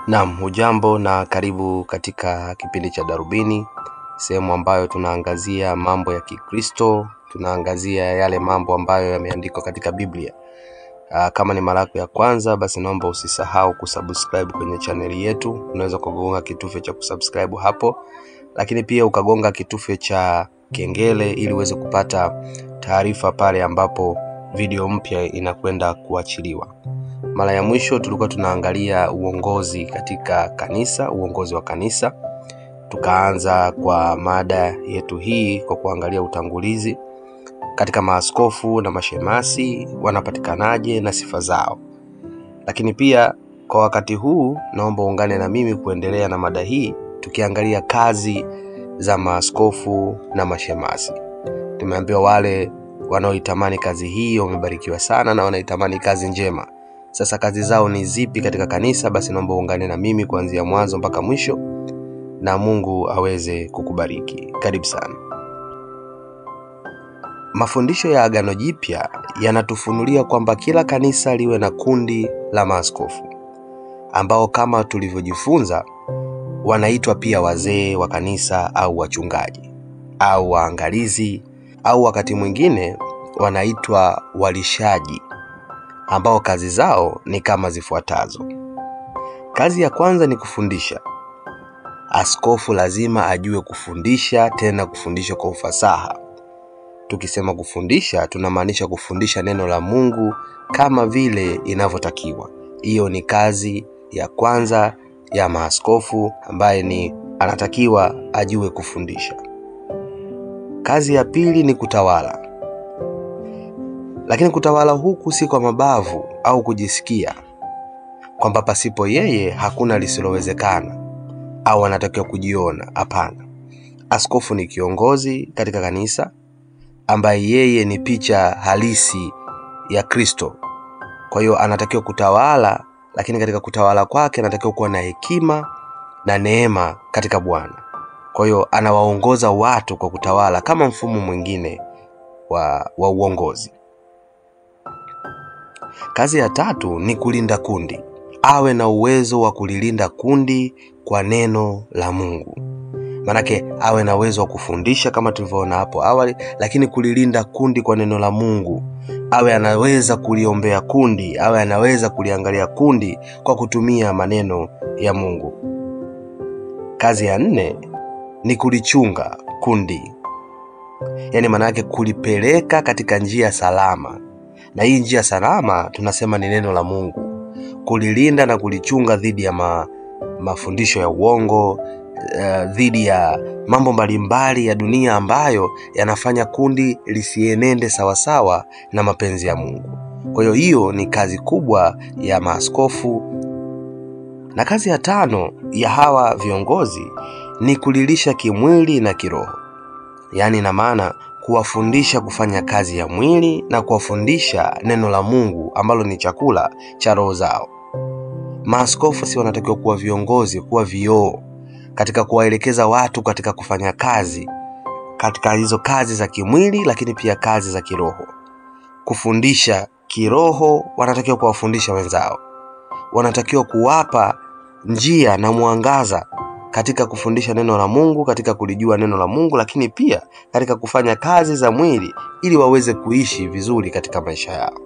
Naam, hujambo na karibu katika kipindi cha Darubini, sehemu ambayo tunaangazia mambo ya Kikristo, tunaangazia yale mambo ambayo yameandikwa katika Biblia. Kama ni mara yako ya kwanza, basi naomba usisahau kusubscribe kwenye chaneli yetu. Unaweza kugonga kitufe cha kusubscribe hapo, lakini pia ukagonga kitufe cha kengele ili uweze kupata taarifa pale ambapo video mpya inakwenda kuachiliwa. Mara ya mwisho tulikuwa tunaangalia uongozi katika kanisa, uongozi wa kanisa. Tukaanza kwa mada yetu hii kwa kuangalia utangulizi katika maaskofu na mashemasi, wanapatikanaje na sifa zao. Lakini pia kwa wakati huu naomba ungane na mimi kuendelea na mada hii, tukiangalia kazi za maaskofu na mashemasi. Tumeambiwa wale wanaoitamani kazi hii wamebarikiwa sana na wanaitamani kazi njema. Sasa kazi zao ni zipi katika kanisa? Basi naomba ungane na mimi kuanzia mwanzo mpaka mwisho na Mungu aweze kukubariki. Karibu sana. Mafundisho ya Agano Jipya yanatufunulia kwamba kila kanisa liwe na kundi la maaskofu ambao kama tulivyojifunza wanaitwa pia wazee wa kanisa au wachungaji au waangalizi au wakati mwingine wanaitwa walishaji, ambao kazi zao ni kama zifuatazo. Kazi ya kwanza ni kufundisha. Askofu lazima ajue kufundisha, tena kufundisha kwa ufasaha. Tukisema kufundisha, tunamaanisha kufundisha neno la Mungu kama vile inavyotakiwa. Hiyo ni kazi ya kwanza ya maaskofu ambaye ni anatakiwa ajue kufundisha. Kazi ya pili ni kutawala. Lakini kutawala huku si kwa mabavu au kujisikia kwamba pasipo yeye hakuna lisilowezekana au anatakiwa kujiona. Hapana. Askofu ni kiongozi katika kanisa ambaye yeye ni picha halisi ya Kristo. Kwa hiyo anatakiwa kutawala, lakini katika kutawala kwake anatakiwa kuwa na hekima na neema katika Bwana. Kwa hiyo anawaongoza watu kwa kutawala kama mfumo mwingine wa uongozi. Kazi ya tatu ni kulinda kundi. Awe na uwezo wa kulilinda kundi kwa neno la Mungu. Manake awe na uwezo wa kufundisha kama tulivyoona hapo awali, lakini kulilinda kundi kwa neno la Mungu. Awe anaweza kuliombea kundi, awe anaweza kuliangalia kundi kwa kutumia maneno ya Mungu. Kazi ya nne ni kulichunga kundi. Yaani manake kulipeleka katika njia salama. Na hii njia salama tunasema ni neno la Mungu. Kulilinda na kulichunga dhidi ya mafundisho ya uongo, dhidi ya mambo mbalimbali ya dunia ambayo yanafanya kundi lisienende sawasawa na mapenzi ya Mungu. Kwa hiyo ni kazi kubwa ya maaskofu. Na kazi ya tano ya hawa viongozi ni kulilisha kimwili na kiroho. Yaani na maana kuwafundisha kufanya kazi ya mwili na kuwafundisha neno la Mungu ambalo ni chakula cha roho zao. Maaskofu si wanatakiwa kuwa viongozi, kuwa vioo katika kuwaelekeza watu katika kufanya kazi, katika hizo kazi za kimwili lakini pia kazi za kiroho. Kufundisha kiroho, wanatakiwa kuwafundisha wenzao. Wanatakiwa kuwapa njia na mwangaza katika kufundisha neno la Mungu, katika kulijua neno la Mungu, lakini pia katika kufanya kazi za mwili ili waweze kuishi vizuri katika maisha yao.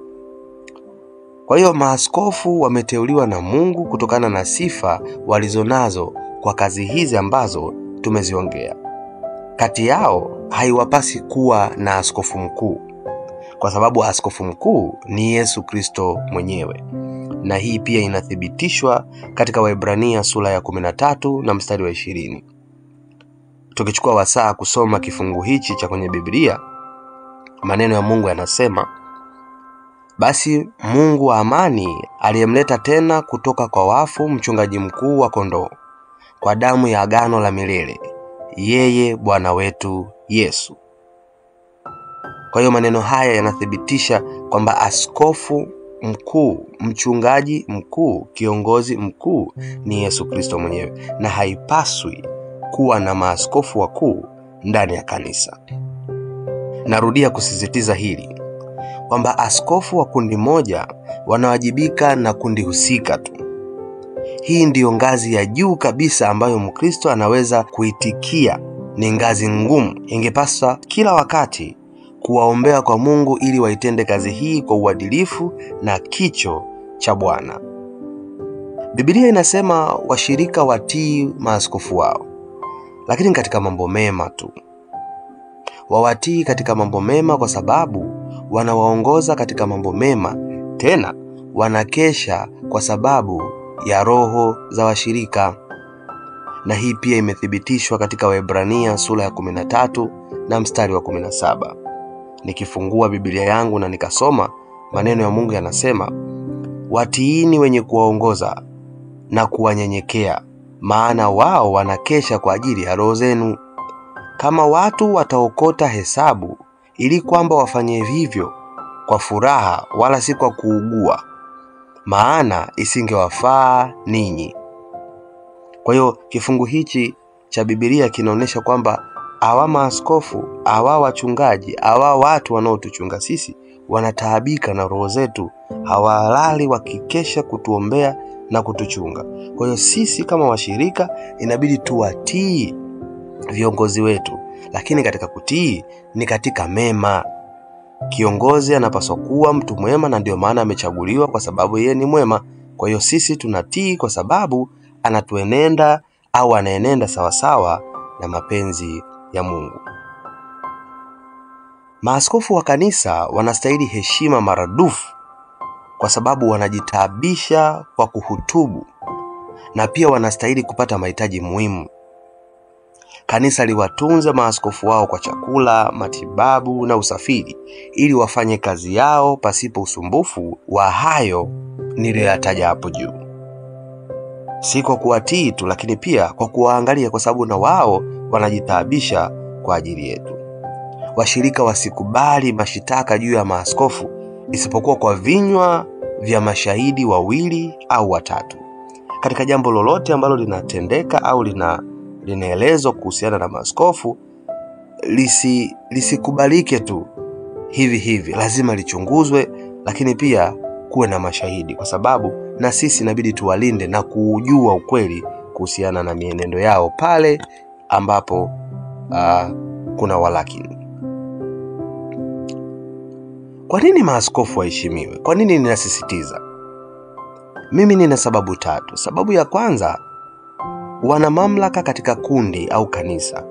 Kwa hiyo maaskofu wameteuliwa na Mungu kutokana na sifa walizonazo kwa kazi hizi ambazo tumeziongea. Kati yao haiwapasi kuwa na askofu mkuu, kwa sababu askofu mkuu ni Yesu Kristo mwenyewe. Na hii pia inathibitishwa katika Waebrania sura ya 13 na mstari wa 20. Tukichukua wasaa kusoma kifungu hichi cha kwenye Biblia, maneno ya Mungu yanasema, basi Mungu wa amani aliyemleta tena kutoka kwa wafu mchungaji mkuu wa kondoo kwa damu ya agano la milele, yeye Bwana wetu Yesu. Kwa hiyo maneno haya yanathibitisha kwamba askofu mkuu, mchungaji mkuu, kiongozi mkuu ni Yesu Kristo mwenyewe, na haipaswi kuwa na maaskofu wakuu ndani ya kanisa. Narudia kusisitiza hili kwamba askofu wa kundi moja wanawajibika na kundi husika tu. Hii ndiyo ngazi ya juu kabisa ambayo Mkristo anaweza kuitikia. Ni ngazi ngumu. Ingepaswa kila wakati kuwaombea kwa Mungu ili waitende kazi hii kwa uadilifu na kicho cha Bwana. Biblia inasema washirika watii maaskofu wao, lakini katika mambo mema tu. Wawatii katika mambo mema kwa sababu wanawaongoza katika mambo mema, tena wanakesha kwa sababu ya roho za washirika. Na hii pia imethibitishwa katika Waebrania sura ya 13 na mstari wa 17. Nikifungua Biblia yangu na nikasoma, maneno ya Mungu yanasema, watiini wenye kuwaongoza na kuwanyenyekea, maana wao wanakesha kwa ajili ya roho zenu. Kama watu wataokota hesabu ili kwamba wafanye hivyo kwa furaha wala si kwa kuugua, maana isingewafaa ninyi. Kwa hiyo kifungu hichi cha Biblia kinaonyesha kwamba hawa maaskofu, hawa wachungaji, hawa watu wanaotuchunga sisi wanataabika na roho zetu, hawalali wakikesha kutuombea na kutuchunga. Kwa hiyo sisi kama washirika inabidi tuwatii viongozi wetu, lakini katika kutii ni katika mema. Kiongozi anapaswa kuwa mtu mwema, na ndio maana amechaguliwa kwa sababu yeye ni mwema. Kwa hiyo sisi tunatii kwa sababu anatuenenda au anaenenda sawasawa na mapenzi ya Mungu. Maaskofu wa kanisa wanastahili heshima maradufu kwa sababu wanajitaabisha kwa kuhutubu, na pia wanastahili kupata mahitaji muhimu. Kanisa liwatunze maaskofu wao kwa chakula, matibabu na usafiri ili wafanye kazi yao pasipo usumbufu wa hayo niliyoyataja hapo juu. Si kwa kuwatii tu, lakini pia kwa kuwaangalia, kwa sababu na wao wanajitaabisha kwa ajili yetu. Washirika wasikubali mashitaka juu ya maaskofu isipokuwa kwa vinywa vya mashahidi 2 au 3. Katika jambo lolote ambalo linatendeka au linaelezwa kuhusiana na maaskofu, lisikubalike tu hivi, lazima lichunguzwe, lakini pia kuwe na mashahidi, kwa sababu na sisi inabidi tuwalinde na kujua ukweli kuhusiana na mienendo yao pale ambapo kuna walakini. Kwa nini maaskofu waheshimiwe? Kwa nini ninasisitiza? Mimi nina sababu 3. Sababu ya kwanza, wana mamlaka katika kundi au kanisa.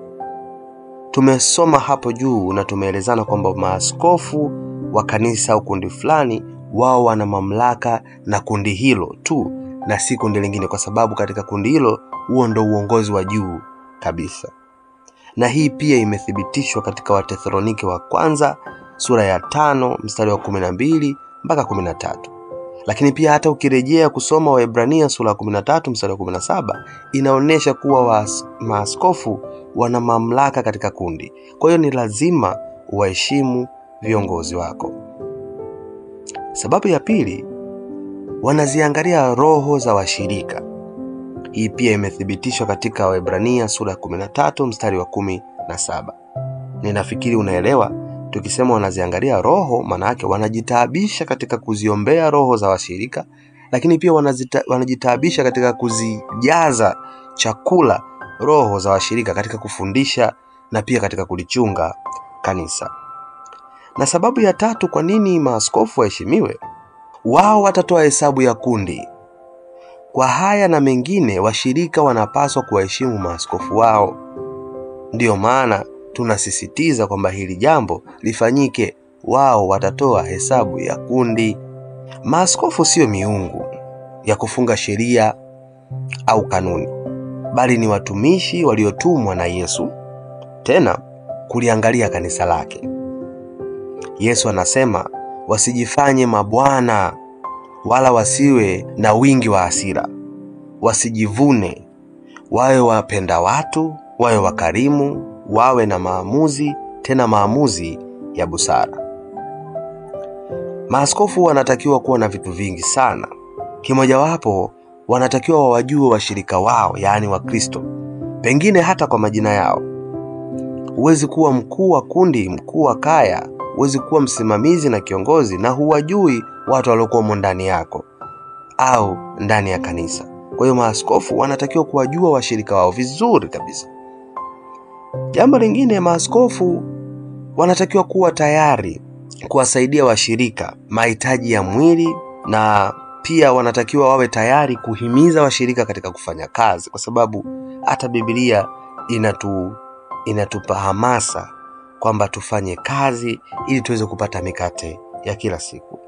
Tumesoma hapo juu na tumeelezana kwamba maaskofu wa kanisa au kundi fulani, wao wana mamlaka na kundi hilo tu na si kundi lingine, kwa sababu katika kundi hilo huo ndio uongozi wa juu kabisa. Na hii pia imethibitishwa katika Wathesalonike wa kwanza sura ya 5 mstari wa 12 mpaka 13. Lakini pia hata ukirejea kusoma Waebrania sura ya 13 mstari wa 17 inaonyesha kuwa maaskofu wana mamlaka katika kundi. Kwa hiyo ni lazima uwaheshimu viongozi wako. Sababu ya pili, wanaziangalia roho za washirika. Hii pia imethibitishwa katika Waebrania sura ya 13 mstari wa 17. Ninafikiri unaelewa. Tukisema wanaziangalia roho, maana yake wanajitaabisha katika kuziombea roho za washirika, lakini pia wanajitaabisha katika kuzijaza chakula roho za washirika, katika kufundisha na pia katika kulichunga kanisa. Na sababu ya 3 kwa nini maaskofu waheshimiwe, wao watatoa hesabu ya kundi. Kwa haya na mengine, washirika wanapaswa kuwaheshimu maaskofu wao. Ndiyo maana tunasisitiza kwamba hili jambo lifanyike. Wao watatoa hesabu ya kundi. Maaskofu sio miungu ya kufunga sheria au kanuni, bali ni watumishi waliotumwa na Yesu, tena kuliangalia kanisa lake. Yesu anasema wasijifanye mabwana, wala wasiwe na wingi wa hasira, wasijivune, wawe wapenda watu, wawe wakarimu, wawe na maamuzi, tena maamuzi ya busara. Maaskofu wanatakiwa kuwa na vitu vingi sana. Kimojawapo, wanatakiwa wawajue washirika wao, yaani Wakristo, pengine hata kwa majina yao. Huwezi kuwa mkuu wa kundi, mkuu wa kaya, huwezi kuwa msimamizi na kiongozi na huwajui watu waliokuwa ndani yako au ndani ya kanisa. Kwa hiyo maaskofu wanatakiwa kuwajua washirika wao vizuri kabisa. Jambo lingine, maaskofu wanatakiwa kuwa tayari kuwasaidia washirika mahitaji ya mwili, na pia wanatakiwa wawe tayari kuhimiza washirika katika kufanya kazi, kwa sababu hata Biblia inatupa hamasa kwamba tufanye kazi ili tuweze kupata mikate ya kila siku.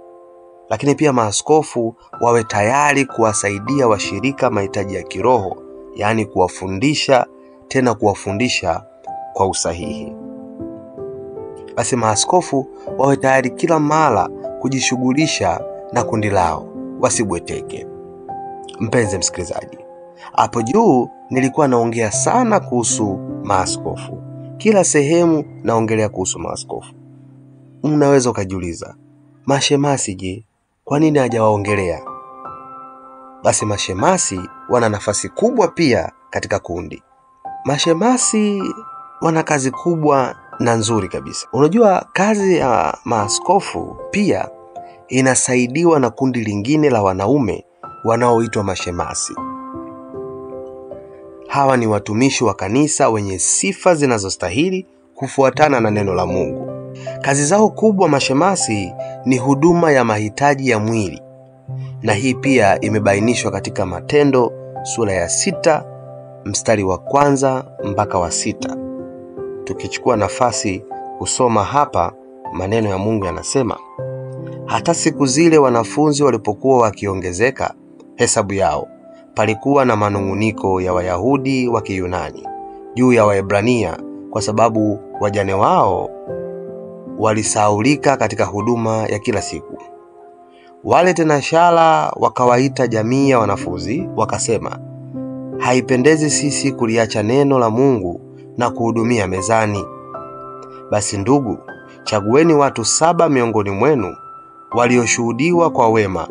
Lakini pia maaskofu wawe tayari kuwasaidia washirika mahitaji ya kiroho, yaani kuwafundisha kwa usahihi. Basi maaskofu wawe tayari kila mara kujishughulisha na kundi lao, wasibweteke. Mpenzi msikilizaji, hapo juu nilikuwa naongea sana kuhusu maaskofu. Kila sehemu naongelea kuhusu maaskofu. Unaweza ukajiuliza, mashemasi je, kwa nini hajawaongelea? Basi mashemasi wana nafasi kubwa pia katika kundi. Mashemasi wana kazi kubwa na nzuri kabisa. Unajua, kazi ya maaskofu pia inasaidiwa na kundi lingine la wanaume wanaoitwa mashemasi. Hawa ni watumishi wa kanisa wenye sifa zinazostahili kufuatana na neno la Mungu. Kazi zao kubwa mashemasi ni huduma ya mahitaji ya mwili, na hii pia imebainishwa katika Matendo sura ya 6 mstari wa 1 mpaka wa 6. Tukichukua nafasi kusoma hapa, maneno ya Mungu yanasema, hata siku zile wanafunzi walipokuwa wakiongezeka hesabu yao, palikuwa na manunguniko ya Wayahudi wa Kiyunani juu ya Waebrania, kwa sababu wajane wao walisahaulika katika huduma ya kila siku. Wale tenashara wakawaita jamii ya wanafunzi, wakasema, haipendezi sisi kuliacha neno la Mungu na kuhudumia mezani. Basi ndugu, chagueni watu 7 miongoni mwenu walioshuhudiwa kwa wema,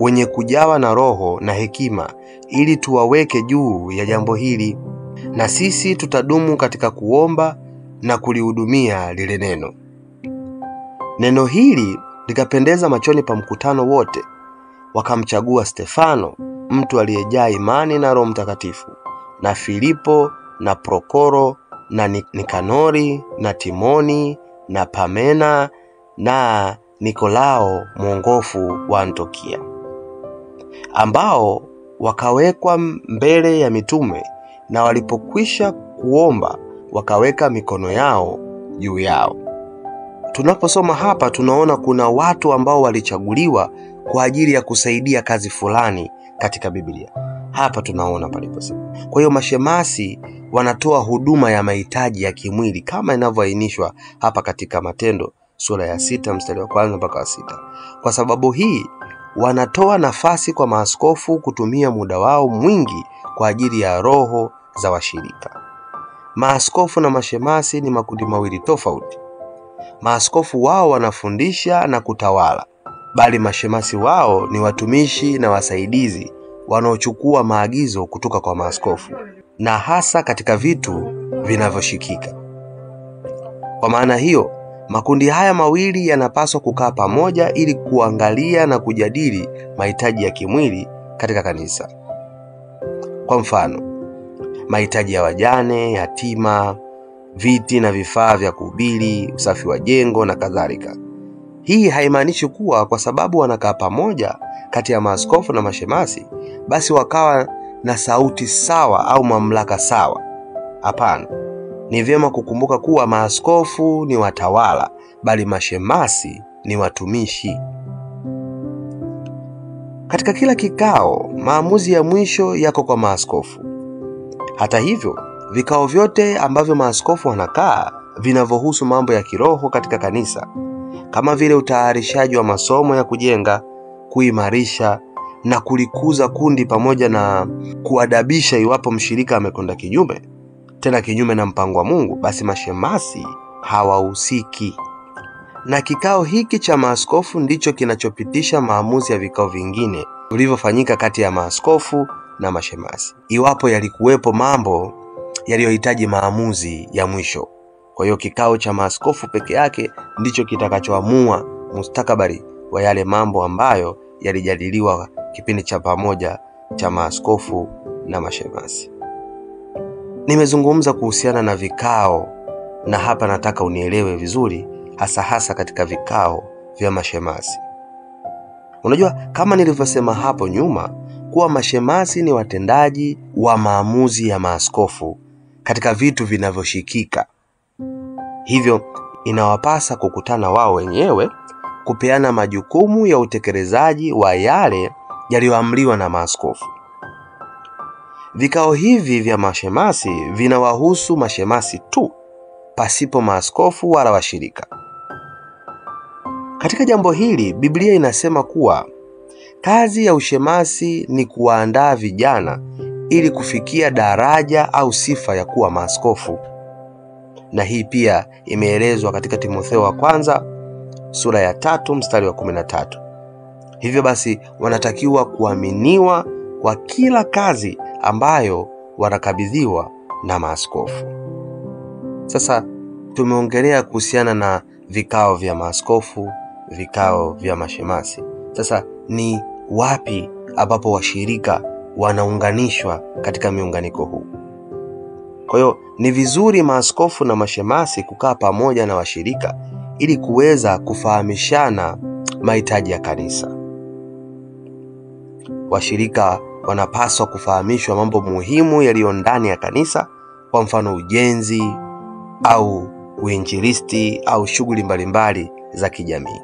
wenye kujawa na roho na hekima, ili tuwaweke juu ya jambo hili, na sisi tutadumu katika kuomba na kulihudumia lile neno. Neno hili likapendeza machoni pa mkutano wote. Wakamchagua Stefano, mtu aliyejaa imani na Roho Mtakatifu, na Filipo na Prokoro na Nikanori na Timoni na Pamena na Nikolao mwongofu wa Antiokia, ambao wakawekwa mbele ya mitume, na walipokwisha kuomba wakaweka mikono yao juu yao. Tunaposoma hapa tunaona kuna watu ambao walichaguliwa kwa ajili ya kusaidia kazi fulani katika Biblia. Hapa tunaona paliposema. Kwa hiyo mashemasi wanatoa huduma ya mahitaji ya kimwili kama inavyoainishwa hapa katika Matendo sura ya 6 mstari wa 1 mpaka wa 6. Kwa sababu hii wanatoa nafasi kwa maaskofu kutumia muda wao mwingi kwa ajili ya roho za washirika. Maaskofu na mashemasi ni makundi mawili tofauti. Maaskofu wao wanafundisha na kutawala, bali mashemasi wao ni watumishi na wasaidizi wanaochukua maagizo kutoka kwa maaskofu, na hasa katika vitu vinavyoshikika. Kwa maana hiyo, makundi haya mawili yanapaswa kukaa pamoja ili kuangalia na kujadili mahitaji ya kimwili katika kanisa. Kwa mfano, mahitaji ya wajane, yatima, viti na vifaa vya kuhubiri, usafi wa jengo na kadhalika. Hii haimaanishi kuwa kwa sababu wanakaa pamoja kati ya maaskofu na mashemasi basi wakawa na sauti sawa au mamlaka sawa. Hapana. Ni vyema kukumbuka kuwa maaskofu ni watawala, bali mashemasi ni watumishi. Katika kila kikao, maamuzi ya mwisho yako kwa maaskofu. Hata hivyo, vikao vyote ambavyo maaskofu wanakaa vinavyohusu mambo ya kiroho katika kanisa, kama vile utayarishaji wa masomo ya kujenga, kuimarisha na kulikuza kundi, pamoja na kuadabisha iwapo mshirika amekwenda kinyume na mpango wa Mungu, basi mashemasi hawahusiki. Na kikao hiki cha maaskofu ndicho kinachopitisha maamuzi ya vikao vingine vilivyofanyika kati ya maaskofu na mashemasi, iwapo yalikuwepo mambo yaliyohitaji maamuzi ya mwisho. Kwa hiyo kikao cha maaskofu peke yake ndicho kitakachoamua mustakabali wa yale mambo ambayo yalijadiliwa kipindi cha pamoja cha maaskofu na mashemasi. Nimezungumza kuhusiana na vikao, na hapa nataka unielewe vizuri, hasa katika vikao vya mashemasi. Unajua, kama nilivyosema hapo nyuma, kuwa mashemasi ni watendaji wa maamuzi ya maaskofu katika vitu vinavyoshikika. Hivyo inawapasa kukutana wao wenyewe, kupeana majukumu ya utekelezaji wa yale yaliyoamriwa na maaskofu. Vikao hivi vya mashemasi vinawahusu mashemasi tu, pasipo maaskofu wala washirika. Katika jambo hili, Biblia inasema kuwa kazi ya ushemasi ni kuwaandaa vijana ili kufikia daraja au sifa ya kuwa maaskofu. Na hii pia imeelezwa katika Timotheo wa kwanza sura ya 3 mstari wa 13. Hivyo basi wanatakiwa kuaminiwa kwa kila kazi ambayo wanakabidhiwa na maaskofu. Sasa tumeongelea kuhusiana na vikao vya maaskofu, vikao vya mashemasi. Sasa ni wapi ambapo washirika wanaunganishwa katika miunganiko huu? Kwa hiyo ni vizuri maaskofu na mashemasi kukaa pamoja na washirika ili kuweza kufahamishana mahitaji ya kanisa. Washirika wanapaswa kufahamishwa mambo muhimu yaliyo ndani ya kanisa, kwa mfano ujenzi au uinjilisti au shughuli mbalimbali za kijamii.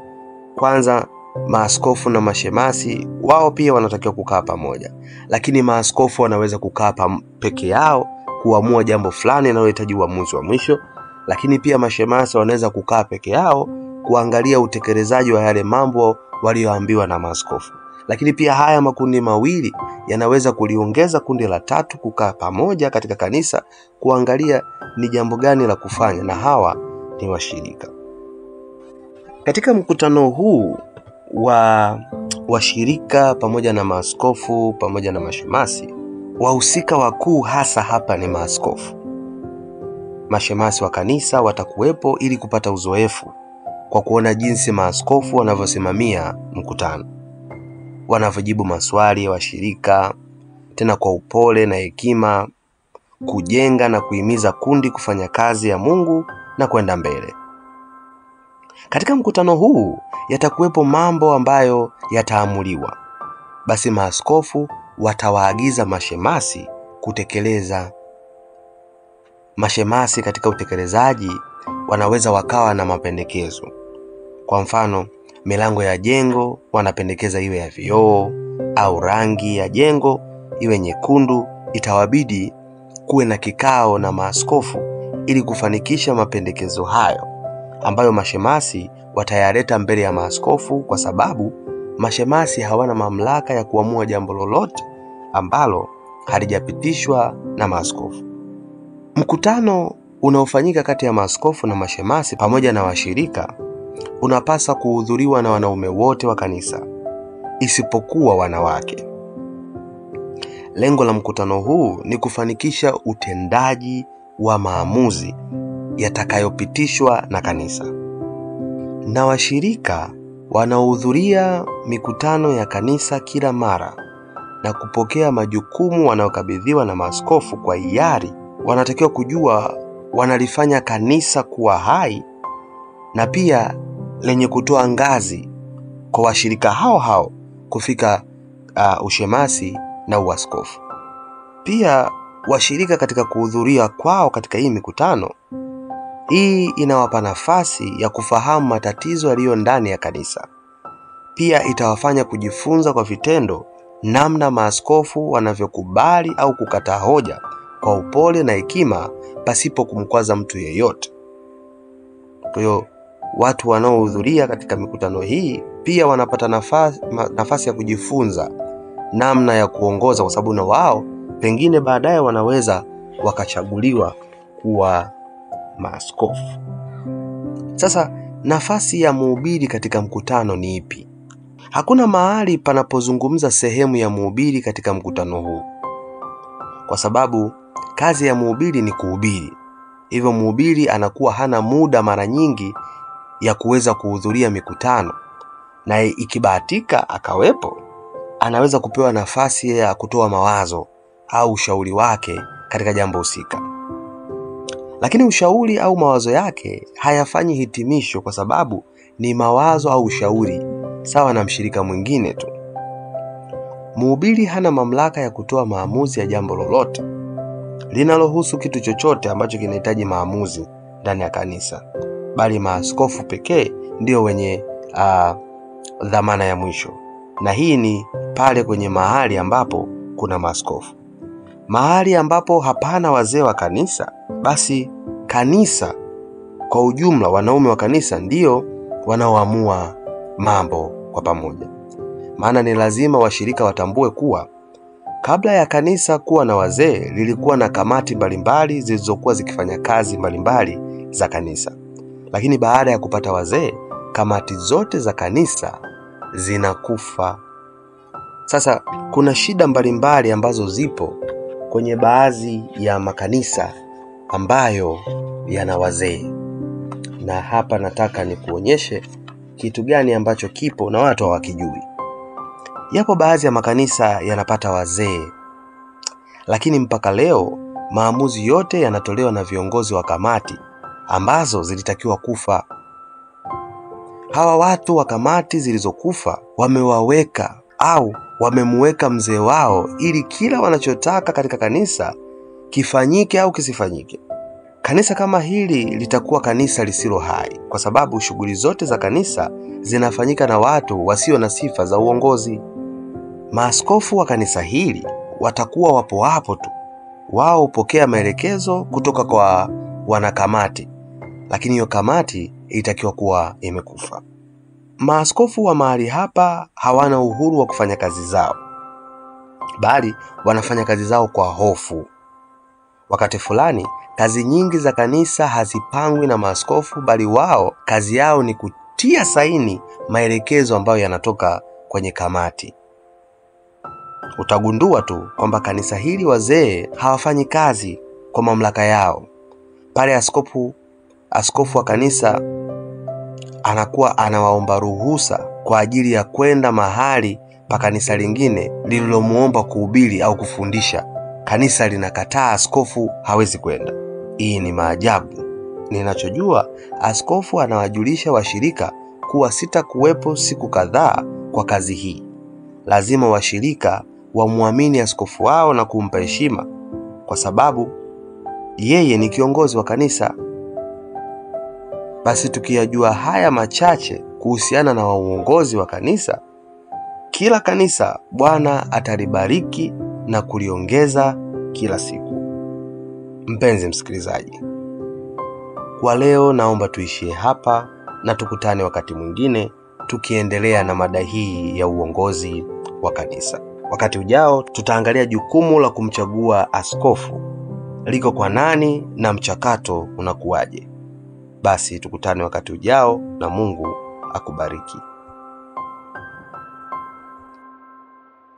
Kwanza, maaskofu na mashemasi wao pia wanatakiwa kukaa pamoja, lakini maaskofu wanaweza kukaa peke yao kuamua jambo fulani linalohitaji uamuzi wa mwisho, lakini pia mashemasi wanaweza kukaa peke yao kuangalia utekelezaji wa yale mambo walioambiwa na maaskofu. Lakini pia haya makundi mawili yanaweza kuliongeza kundi la tatu kukaa pamoja katika kanisa kuangalia ni jambo gani la kufanya, na hawa ni washirika. Katika mkutano huu wa washirika pamoja na maaskofu pamoja na mashemasi, wahusika wakuu hasa hapa ni maaskofu. Mashemasi wa kanisa watakuwepo ili kupata uzoefu kwa kuona jinsi maaskofu wanavyosimamia mkutano, wanavyojibu maswali ya washirika, tena kwa upole na hekima, kujenga na kuhimiza kundi kufanya kazi ya Mungu na kwenda mbele. Katika mkutano huu yatakuwepo mambo ambayo yataamuliwa. Basi maaskofu watawaagiza mashemasi kutekeleza. Mashemasi katika utekelezaji wanaweza wakawa na mapendekezo. Kwa mfano, milango ya jengo wanapendekeza iwe ya vioo, au rangi ya jengo iwe nyekundu. Itawabidi kuwe na kikao na maaskofu ili kufanikisha mapendekezo hayo, ambayo mashemasi watayaleta mbele ya maaskofu, kwa sababu mashemasi hawana mamlaka ya kuamua jambo lolote ambalo halijapitishwa na maaskofu. Mkutano unaofanyika kati ya maaskofu na mashemasi pamoja na washirika unapaswa kuhudhuriwa na wanaume wote wa kanisa isipokuwa wanawake. Lengo la mkutano huu ni kufanikisha utendaji wa maamuzi yatakayopitishwa na kanisa. Na washirika wanaohudhuria mikutano ya kanisa kila mara na kupokea majukumu wanayokabidhiwa na maaskofu kwa hiari, wanatakiwa kujua wanalifanya kanisa kuwa hai na pia lenye kutoa ngazi kwa washirika hao kufika ushemasi na uaskofu. Pia washirika katika kuhudhuria kwao katika hii mikutano, hii inawapa nafasi ya kufahamu matatizo yaliyo ndani ya kanisa. Pia itawafanya kujifunza kwa vitendo namna maaskofu wanavyokubali au kukataa hoja kwa upole na hekima pasipo kumkwaza mtu yeyote. Kwa hiyo watu wanaohudhuria katika mikutano hii pia wanapata nafasi ya kujifunza namna ya kuongoza, kwa sababu na wao pengine baadaye wanaweza wakachaguliwa kuwa maaskofu. Sasa nafasi ya mhubiri katika mkutano ni ipi? Hakuna mahali panapozungumza sehemu ya mhubiri katika mkutano huu, kwa sababu kazi ya mhubiri ni kuhubiri. Hivyo mhubiri anakuwa hana muda mara nyingi ya kuweza kuhudhuria mikutano, na ikibahatika akawepo, anaweza kupewa nafasi ya kutoa mawazo au ushauri wake katika jambo husika. Lakini ushauri au mawazo yake hayafanyi hitimisho, kwa sababu ni mawazo au ushauri sawa na mshirika mwingine tu. Mhubiri hana mamlaka ya kutoa maamuzi ya jambo lolote linalohusu kitu chochote ambacho kinahitaji maamuzi ndani ya kanisa, bali maaskofu pekee ndio wenye dhamana ya mwisho. Na hii ni pale kwenye mahali ambapo kuna maaskofu. Mahali ambapo hapana wazee wa kanisa, basi kanisa kwa ujumla, wanaume wa kanisa ndio wanaoamua mambo kwa pamoja. Maana ni lazima washirika watambue kuwa kabla ya kanisa kuwa na wazee, lilikuwa na kamati mbalimbali zilizokuwa zikifanya kazi mbalimbali za kanisa. Lakini baada ya kupata wazee, kamati zote za kanisa zinakufa. Sasa kuna shida mbalimbali ambazo zipo kwenye baadhi ya makanisa ambayo yana wazee. Na hapa nataka nikuonyeshe kitu gani ambacho kipo na watu hawakijui. Yapo baadhi ya makanisa yanapata wazee, lakini mpaka leo maamuzi yote yanatolewa na viongozi wa kamati ambazo zilitakiwa kufa. Hawa watu wa kamati zilizokufa wamewaweka au wamemweka mzee wao ili kila wanachotaka katika kanisa kifanyike au kisifanyike. Kanisa kama hili litakuwa kanisa lisilo hai, kwa sababu shughuli zote za kanisa zinafanyika na watu wasio na sifa za uongozi. Maaskofu wa kanisa hili watakuwa wapo hapo tu. Wao hupokea maelekezo kutoka kwa wanakamati, lakini hiyo kamati ilitakiwa kuwa imekufa. Maaskofu wa mahali hapa hawana uhuru wa kufanya kazi zao, bali wanafanya kazi zao kwa hofu. Wakati fulani kazi nyingi za kanisa hazipangwi na maaskofu, bali wao kazi yao ni kutia saini maelekezo ambayo yanatoka kwenye kamati. Utagundua tu kwamba kanisa hili wazee hawafanyi kazi kwa mamlaka yao. Pale askofu wa kanisa anakuwa anawaomba ruhusa kwa ajili ya kwenda mahali pa kanisa lingine lililomuomba kuhubiri au kufundisha, kanisa linakataa, askofu hawezi kwenda. Hii ni maajabu. Ninachojua, askofu anawajulisha washirika kuwa sitakuwepo siku kadhaa kwa kazi hii. Lazima washirika wamuamini askofu wao na kumpa heshima, kwa sababu yeye ni kiongozi wa kanisa. Basi tukiyajua haya machache kuhusiana na uongozi wa kanisa, kila kanisa Bwana atalibariki na kuliongeza kila siku. Mpenzi msikilizaji, kwa leo naomba tuishie hapa na tukutane wakati mwingine tukiendelea na mada hii ya uongozi wa kanisa. Wakati ujao tutaangalia jukumu la kumchagua askofu liko kwa nani na mchakato unakuwaje. Basi tukutane wakati ujao na Mungu akubariki.